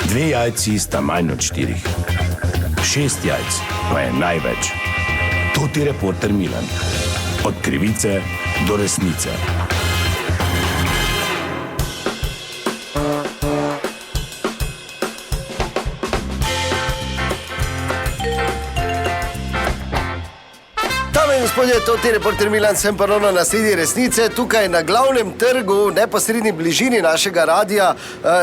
2 jajci sta manj od 4. 6 jajc pa je največ. To ti reporter Milan. Od krivice do resnice. Gospodje, to ti reporter Milan, sem ponovno na sredi resnice. Tukaj na glavnem trgu, v neposredni bližini našega radia,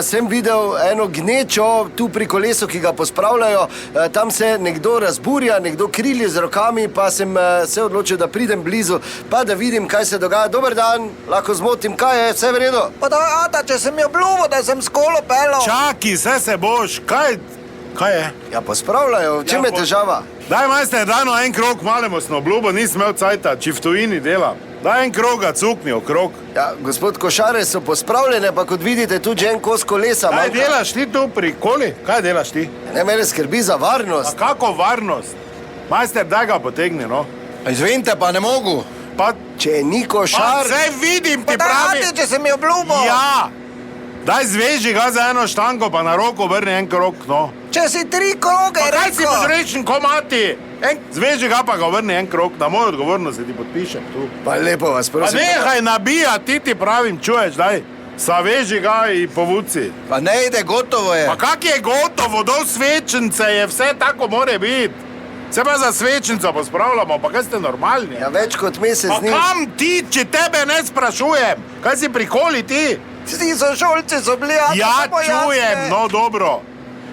sem videl eno gnečo tu pri kolesu, ki ga pospravljajo. Tam se nekdo razburja, nekdo krilje z rokami, pa sem se odločil, da pridem blizu, pa da vidim, kaj se dogaja. Dober dan, lahko zmotim, kaj je, vse v redu? Pa da, ata, če sem jo obljubil, da sem s kolo pelal. Čaki, vse se boš, kaj je? Ja, pospravljajo, v čem je težava? Daj, majster, daj no en krog, malemu smo obljubo, nisem imel cajta, či v tujini delam. Daj en kroga, cukni okrog. Ja, gospod, košare so pospravljene, pa kot vidite, tu že en kos kolesa manjka. Kaj delaš ti tu pri koli? Kaj delaš ti? Ne, mene skrbi za varnost. Pa kako varnost? Majster, daj ga potegni, no. Izvinite, pa ne mogu. Pa, Če ni košar... vse vidim, ti Pa da, pravi. ati, če sem jo obljubil. Ja. Daj, zveži ga za eno štango, pa na roko vrni en krog, no. Če si 3 kroge Pa kaj si rekel. podrečen, ko mati? Zveži ga pa ga vrni en krog, na mojo odgovornost se ti podpišem tu. Pa lepo vas Pa prosim. nehaj nabijati, ti pravim, čuješ, daj. Zaveži ga in povuci. Pa ne ide, gotovo je. Pa kak je gotovo, do svečnice je vse tako more biti. Se pa za svečnico pospravljamo, pa kaj ste normalni? Ja, več kot mesec Pa dni. kam ti, če tebe ne sprašujem? Kaj si prikoli ti? Vsi so šolci so bili, ata, Ja, se pojasni. čujem, no dobro.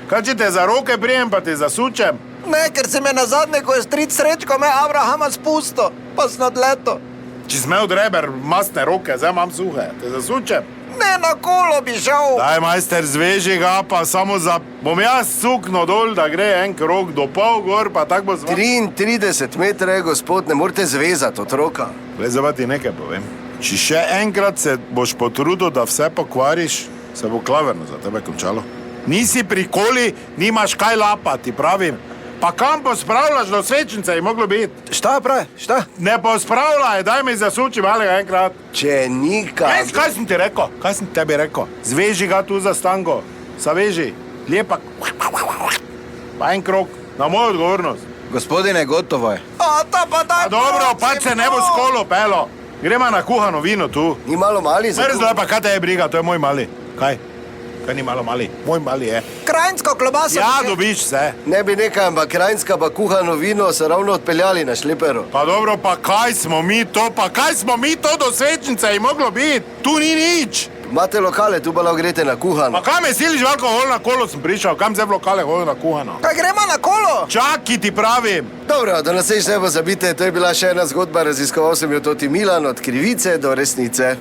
Kaj če te za roke prijem, pa te zasučem? Ne, ker si me nazadnje, ko je stric Srečko me Abrahama spustil, pa sem odleto. Če si imel dreber masne roke, zdaj imam suhe, te zasučem. Ne, na kolo bi šel. Daj, majster, zveži ga, pa samo za... Bom jaz sukno dol, da gre en krog do pol gor, pa tak bo zva... 33 metrov je, gospod, ne morete zvezati otroka. Le, zdaj pa ti nekaj povem. Če še enkrat se boš potrudil, da vse pokvariš, se bo klaverno za tebe končalo. Nisi pri koli, nimaš kaj lapati, pravim. Pa kam pospravljaš, do svečnice je moglo biti? Šta pravi, šta? Ne pospravljaj, daj mi zasuči malega enkrat. Če ni kaj... Kaj sem ti rekel? Kaj sem tebi rekel? Zveži ga tu za stango. Zaveži. Lepa. Pa en krog. Na mojo odgovornost. Gospodine, gotovo je. Ata, pa daj. A dobro, prosim, pa se ne bo no. s kolo pelo. Gremo na kuhano vino tu. Ni malo mali za... Mrzlo je pa, kaj te je briga, to je moj mali. Kaj? Kaj ni malo mali? Moj mali je. Krajinsko klobaso. Ja, bi še- dobiš vse. Ne bi nekaj, ampak krajinska pa kuhano vino so ravno odpeljali na šleperu. Pa dobro, pa kaj smo mi to, do svečnice je moglo biti? Tu ni nič. Imate lokale, tu pa lahko greste na kuhano. Pa kam me siliš v alkohol na kolo sem prišel, kam zdaj v lokale hodil na kuhano? Kaj gremo na kolo? Čaki ti pravim. Dobro, da nas ne pozabite, to je bila še ena zgodba, raziskoval sem jo Toti Milan, od krivice do resnice.